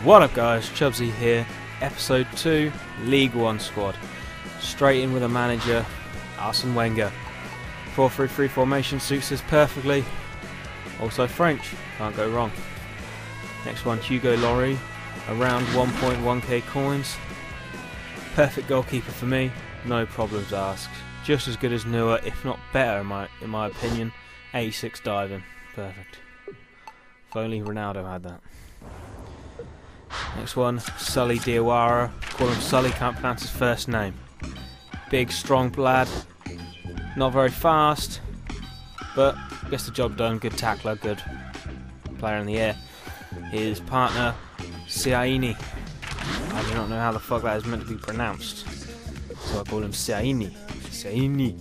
What up guys, Chubsy here, episode 2, League 1 squad. Straight in with a manager, Arsene Wenger. 4-3-3 formation suits us perfectly. Also French, can't go wrong. Next one, Hugo Lloris, around 1.1k coins. Perfect goalkeeper for me, no problems asked. Just as good as Neuer, if not better in my opinion. 86 diving, perfect. If only Ronaldo had that. Next one, Sully Diawara. Call him Sully, can't pronounce his first name. Big, strong lad. Not very fast, but gets the job done. Good tackler, good player in the air. His partner, Siaini. I do not know how the fuck that is meant to be pronounced, so I call him Siaini. Siaini.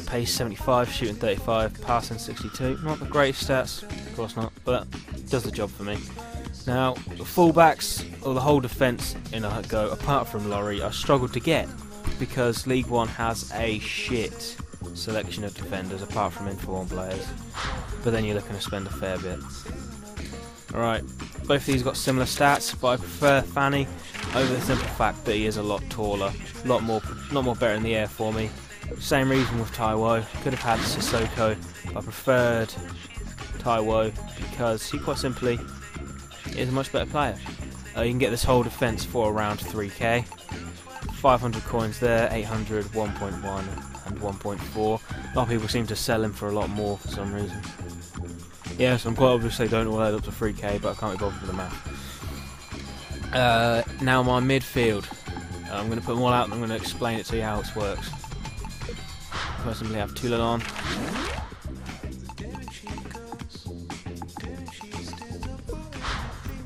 Pace 75, shooting 35, passing 62. Not the greatest stats, of course not, but does the job for me. Now, the fullbacks, or the whole defence in a go, apart from Lloris, I struggled to get because League 1 has a shit selection of defenders apart from informed players. But then you're looking to spend a fair bit. Alright, both of these got similar stats, but I prefer Fanny over the simple fact that he is a lot taller, a lot more better in the air for me. Same reason with Taiwo. Could have had Sissoko, but I preferred Taiwo because he quite simply is a much better player. You can get this whole defence for around 3k. 500 coins there, 800, 1.1 and 1.4. A lot of people seem to sell him for a lot more for some reason. Yes, I'm quite obviously don't all add up to 3k, but I can't be bothered with the math. Now my midfield. I'm going to put them all out and I'm going to explain it to you how it works. First, simply have Toulon.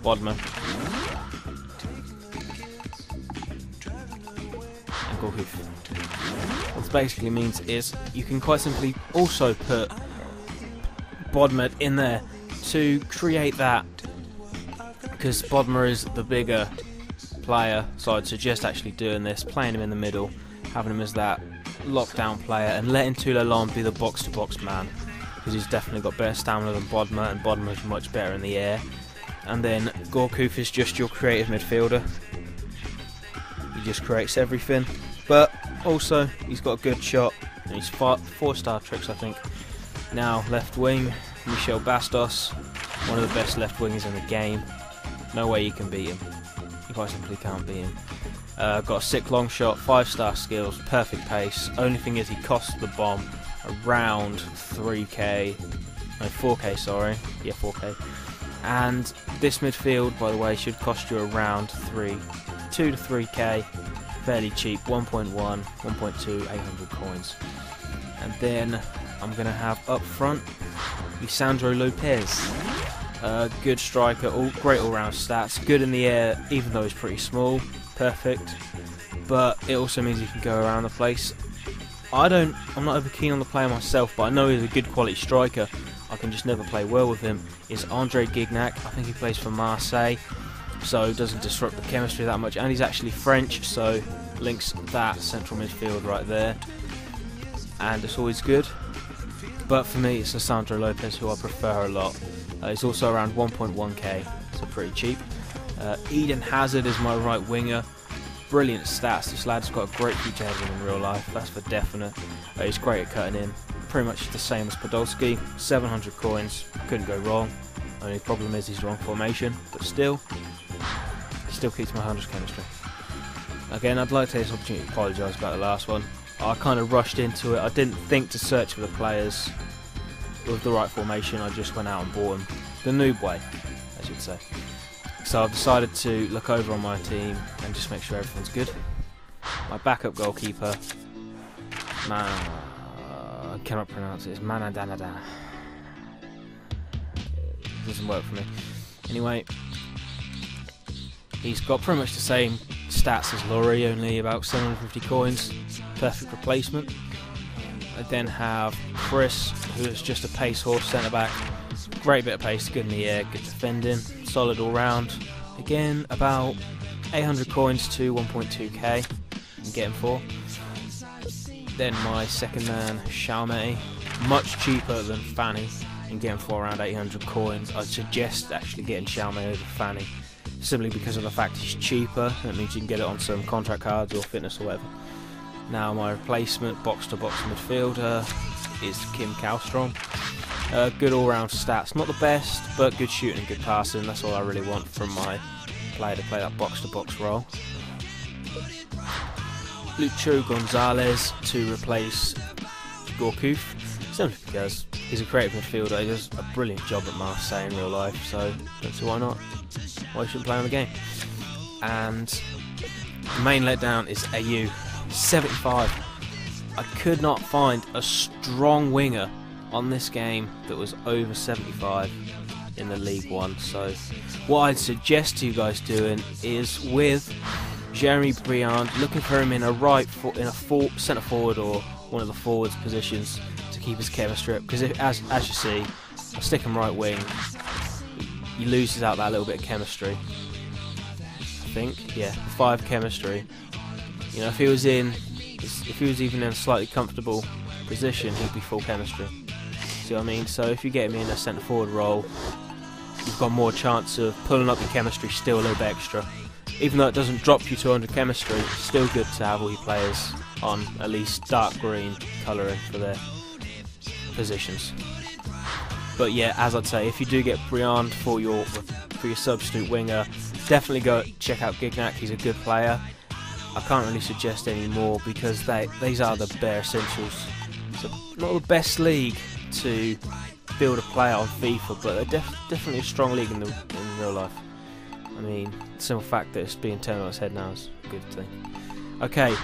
Bodmer. And Gorhoof. What this basically means is you can quite simply also put Bodmer in there to create that, because Bodmer is the bigger player, so I'd suggest actually doing this, playing him in the middle, having him as that lockdown player and letting Toulon be the box-to-box man, because he's definitely got better stamina than Bodmer, and Bodmer is much better in the air. And then Gorhoof is just your creative midfielder. He just creates everything, but also he's got a good shot and he's 4-star tricks, I think. Now left wing, Michel Bastos, one of the best left wingers in the game. No way you can beat him. You quite simply can't beat him. Got a sick long shot, 5-star skills, perfect pace. Only thing is he costs the bomb around 3k, no 4k, sorry, yeah 4k. And this midfield, by the way, should cost you around 2 to 3k, fairly cheap, 1.1, 1.2, 800 coins. And then I'm going to have up front Lisandro Lopez. Good striker, great all-round stats, good in the air, even though he's pretty small, perfect. But it also means you can go around the place. I'm not over keen on the player myself, but I know he's a good quality striker. I can just never play well with him. Is Andre Gignac. I think he plays for Marseille, so doesn't disrupt the chemistry that much, and he's actually French, so links that central midfield right there, and it's always good. But for me, it's Lisandro Lopez, who I prefer a lot. He's also around 1.1k, so pretty cheap. Eden Hazard is my right winger. Brilliant stats. This lad's got a great future ahead of him in real life, that's for definite. He's great at cutting in. Pretty much the same as Podolski. 700 coins, couldn't go wrong. Only problem is he's wrong formation, but still keeps my 100 chemistry. Again, I'd like to take this opportunity to apologise about the last one. I kind of rushed into it. I didn't think to search for the players with the right formation. I just went out and bought them the noob way, I should say. So I've decided to look over on my team and just make sure everything's good. My backup goalkeeper, I cannot pronounce it, it's Manadanada. It doesn't work for me. Anyway, he's got pretty much the same stats as Lloris, only about 750 coins. Perfect replacement. I then have Chris, who is just a pace horse centre back. Great bit of pace, good in the air, good defending, solid all round. Again, about 800 coins to 1.2k and get him for. Then my second man, Xiaomei, much cheaper than Fanny, and get him for around 800 coins. I'd suggest actually getting Xiaomei over Fanny. simply because of the fact he's cheaper. That means you can get it on some contract cards or fitness or whatever. Now my replacement box-to-box midfielder is Kim Kallstrom. Good all-round stats, not the best, but good shooting, good passing. That's all I really want from my player to play that box-to-box role. Lucho Gonzalez to replace Gorkuf, simply because he's a creative midfielder. He does a brilliant job at Marseille in real life, so don't see why not. Why shouldn't play on the game? And the main letdown is AU, 75. I could not find a strong winger on this game that was over 75 in the League One. So what I'd suggest to you guys doing is with Jeremy Briand, looking for him in a centre forward or one of the forwards positions to keep his chemistry up. Because as you see, I stick him right wing, he loses out that little bit of chemistry. I think, yeah, 5 chemistry. You know, if he was even in a slightly comfortable position, he'd be full chemistry. See what I mean? So if you get him in a centre forward role, you've got more chance of pulling up your chemistry still a little bit extra. Even though it doesn't drop you 200 chemistry, it's still good to have all your players on at least dark green colouring for their positions. But yeah, as I'd say, if you do get Briand for your substitute winger, definitely go check out Gignac. He's a good player. I can't really suggest any more because these are the bare essentials. So not the best league to build a player on FIFA, but they're definitely a strong league in real life. I mean, the simple fact that it's being turned on its head now is a good thing. Okay,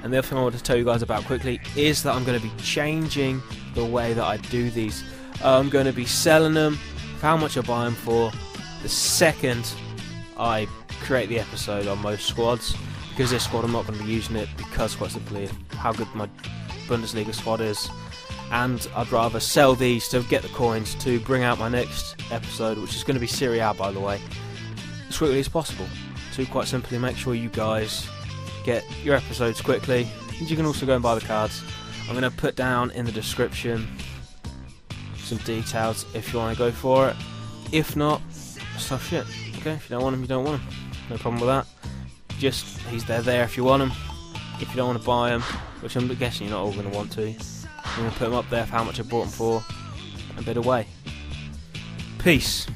and the other thing I want to tell you guys about quickly is that I'm going to be changing the way that I do these. I'm going to be selling them for how much I buy them for the second I create the episode on most squads. Because this squad I'm not going to be using it because quite simply how good my Bundesliga squad is. And I'd rather sell these to get the coins to bring out my next episode, which is going to be Serie A, by the way, as quickly as possible. To quite simply make sure you guys get your episodes quickly. And you can also go and buy the cards. I'm going to put down in the description some details if you want to go for it. If not, it's tough shit. Okay, if you don't want them, you don't want them. No problem with that. Just, they're there if you want them. If you don't want to buy them, which I'm guessing you're not all going to want to, I'm going to put them up there for how much I bought them for, and bid away. Peace.